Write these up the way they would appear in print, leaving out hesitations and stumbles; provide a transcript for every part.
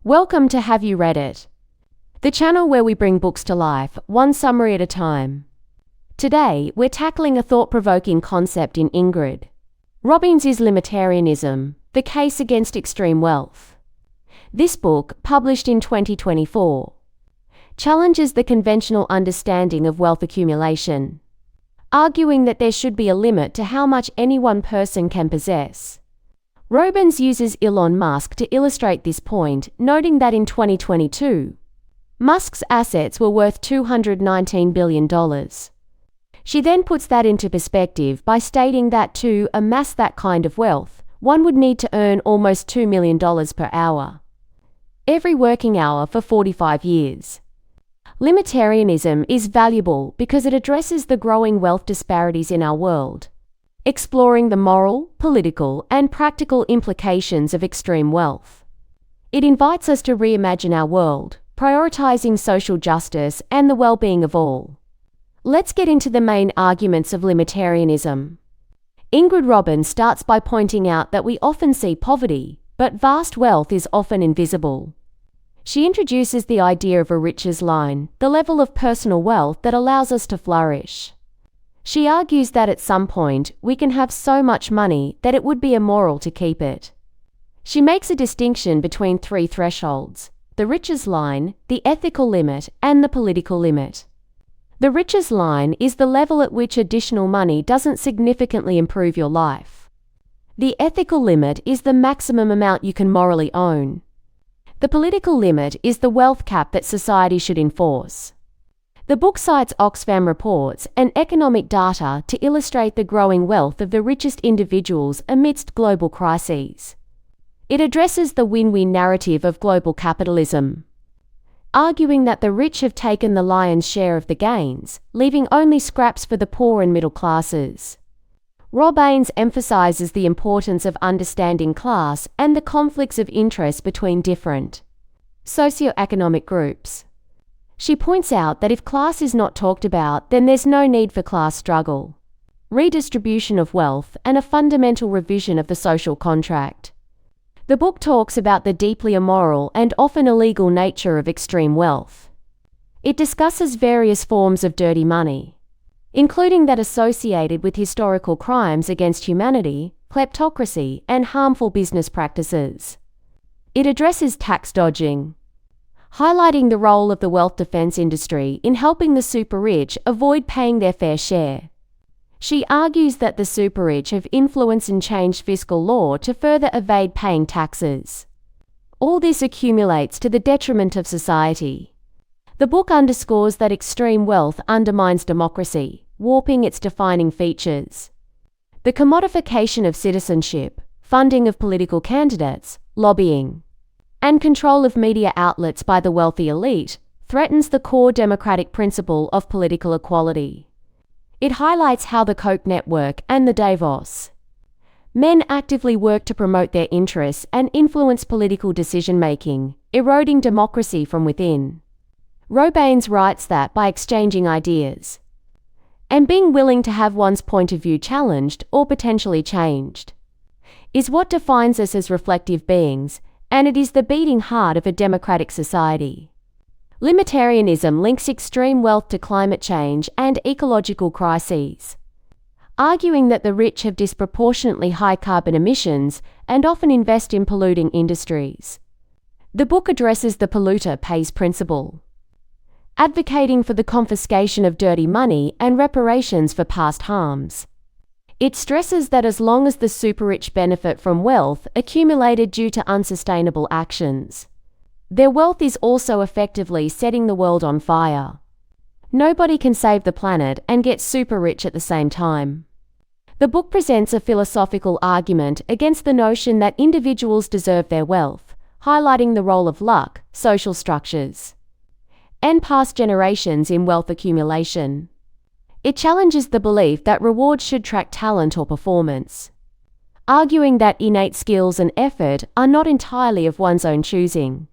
Welcome to Have You Read It? The channel where we bring books to life, one summary at a time. Today, we're tackling a thought-provoking concept in Ingrid Robeyns' Limitarianism, the Case Against Extreme Wealth. This book, published in 2024, challenges the conventional understanding of wealth accumulation, arguing that there should be a limit to how much any one person can possess. Robeyns uses Elon Musk to illustrate this point, noting that in 2022, Musk's assets were worth $219 billion. She then puts that into perspective by stating that to amass that kind of wealth, one would need to earn almost $2 million per hour, every working hour for 45 years. Limitarianism is valuable because it addresses the growing wealth disparities in our world, exploring the moral, political, and practical implications of extreme wealth. It invites us to reimagine our world, prioritizing social justice and the well-being of all. Let's get into the main arguments of limitarianism. Ingrid Robeyns starts by pointing out that we often see poverty, but vast wealth is often invisible. She introduces the idea of a riches line, the level of personal wealth that allows us to flourish. She argues that at some point, we can have so much money that it would be immoral to keep it. She makes a distinction between three thresholds: the riches line, the ethical limit, and the political limit. The riches line is the level at which additional money doesn't significantly improve your life. The ethical limit is the maximum amount you can morally own. The political limit is the wealth cap that society should enforce. The book cites Oxfam reports and economic data to illustrate the growing wealth of the richest individuals amidst global crises. It addresses the win-win narrative of global capitalism, arguing that the rich have taken the lion's share of the gains, leaving only scraps for the poor and middle classes. Robeyns emphasizes the importance of understanding class and the conflicts of interest between different socioeconomic groups. She points out that if class is not talked about, then there's no need for class struggle, redistribution of wealth, and a fundamental revision of the social contract. The book talks about the deeply immoral and often illegal nature of extreme wealth. It discusses various forms of dirty money, including that associated with historical crimes against humanity, kleptocracy, and harmful business practices. It addresses tax dodging, highlighting the role of the wealth defense industry in helping the super-rich avoid paying their fair share. She argues that the super-rich have influenced and changed fiscal law to further evade paying taxes. All this accumulates to the detriment of society. The book underscores that extreme wealth undermines democracy, warping its defining features. The commodification of citizenship, funding of political candidates, lobbying, and control of media outlets by the wealthy elite threatens the core democratic principle of political equality. It highlights how the Koch network and the Davos men actively work to promote their interests and influence political decision-making, eroding democracy from within. Robeyns writes that by exchanging ideas and being willing to have one's point of view challenged or potentially changed is what defines us as reflective beings, and it is the beating heart of a democratic society. Limitarianism links extreme wealth to climate change and ecological crises, arguing that the rich have disproportionately high carbon emissions and often invest in polluting industries. The book addresses the polluter pays principle, advocating for the confiscation of dirty money and reparations for past harms. It stresses that as long as the super-rich benefit from wealth accumulated due to unsustainable actions, their wealth is also effectively setting the world on fire. Nobody can save the planet and get super-rich at the same time. The book presents a philosophical argument against the notion that individuals deserve their wealth, highlighting the role of luck, social structures, and past generations in wealth accumulation. It challenges the belief that rewards should track talent or performance, arguing that innate skills and effort are not entirely of one's own choosing.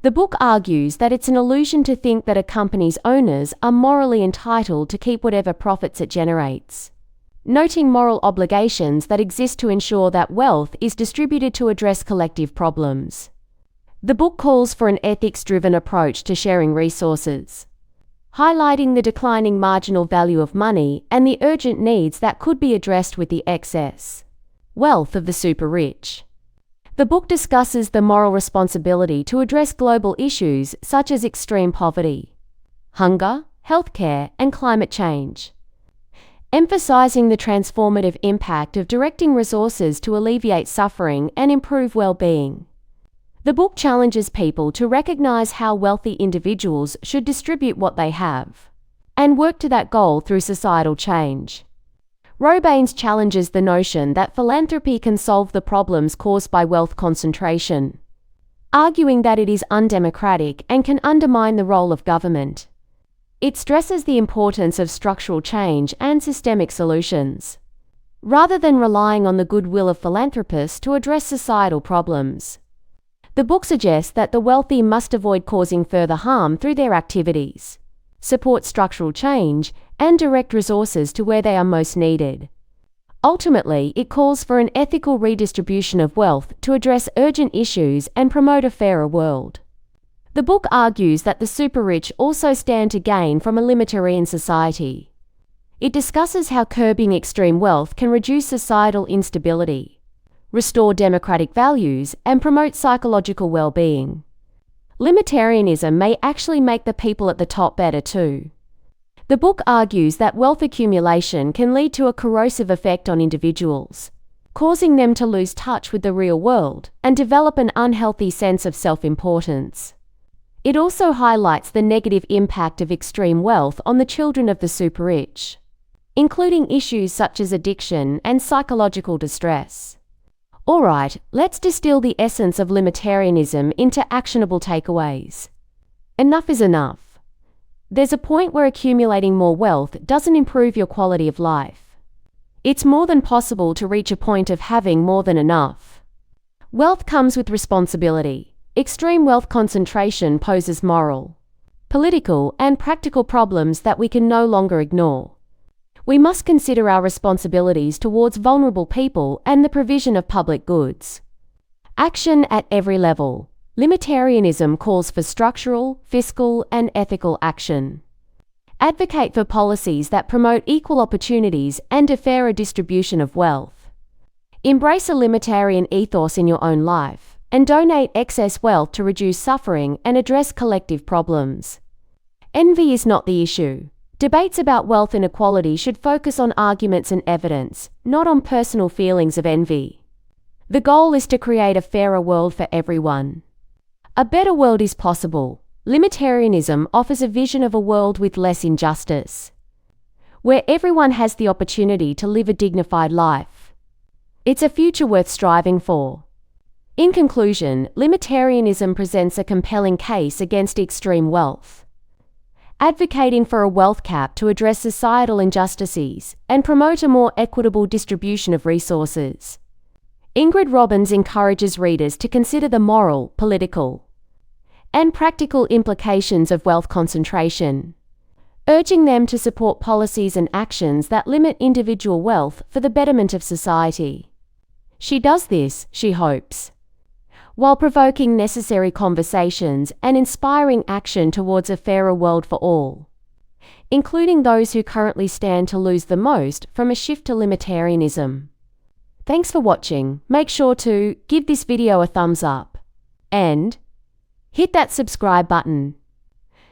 The book argues that it's an illusion to think that a company's owners are morally entitled to keep whatever profits it generates, noting moral obligations that exist to ensure that wealth is distributed to address collective problems. The book calls for an ethics-driven approach to sharing resources, highlighting the declining marginal value of money and the urgent needs that could be addressed with the excess wealth of the super-rich. The book discusses the moral responsibility to address global issues such as extreme poverty, hunger, healthcare, and climate change, emphasizing the transformative impact of directing resources to alleviate suffering and improve well-being. The book challenges people to recognize how wealthy individuals should distribute what they have, and work to that goal through societal change. Robeyns challenges the notion that philanthropy can solve the problems caused by wealth concentration, arguing that it is undemocratic and can undermine the role of government. It stresses the importance of structural change and systemic solutions, rather than relying on the goodwill of philanthropists to address societal problems. The book suggests that the wealthy must avoid causing further harm through their activities, support structural change, and direct resources to where they are most needed. Ultimately, it calls for an ethical redistribution of wealth to address urgent issues and promote a fairer world. The book argues that the super-rich also stand to gain from a limitarian society. It discusses how curbing extreme wealth can reduce societal instability, restore democratic values, and promote psychological well-being. Limitarianism may actually make the people at the top better too. The book argues that wealth accumulation can lead to a corrosive effect on individuals, causing them to lose touch with the real world and develop an unhealthy sense of self-importance. It also highlights the negative impact of extreme wealth on the children of the super-rich, including issues such as addiction and psychological distress. Alright, let's distill the essence of limitarianism into actionable takeaways. Enough is enough. There's a point where accumulating more wealth doesn't improve your quality of life. It's more than possible to reach a point of having more than enough. Wealth comes with responsibility. Extreme wealth concentration poses moral, political, and practical problems that we can no longer ignore. We must consider our responsibilities towards vulnerable people and the provision of public goods. Action at every level. Limitarianism calls for structural, fiscal, and ethical action. Advocate for policies that promote equal opportunities and a fairer distribution of wealth. Embrace a limitarian ethos in your own life, and donate excess wealth to reduce suffering and address collective problems. Envy is not the issue. Debates about wealth inequality should focus on arguments and evidence, not on personal feelings of envy. The goal is to create a fairer world for everyone. A better world is possible. Limitarianism offers a vision of a world with less injustice, where everyone has the opportunity to live a dignified life. It's a future worth striving for. In conclusion, limitarianism presents a compelling case against extreme wealth, advocating for a wealth cap to address societal injustices and promote a more equitable distribution of resources. Ingrid Robeyns encourages readers to consider the moral, political, and practical implications of wealth concentration, urging them to support policies and actions that limit individual wealth for the betterment of society. She does this, she hopes, while provoking necessary conversations and inspiring action towards a fairer world for all, including those who currently stand to lose the most from a shift to limitarianism. Thanks for watching. Make sure to give this video a thumbs up and hit that subscribe button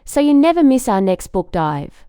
so you never miss our next book dive.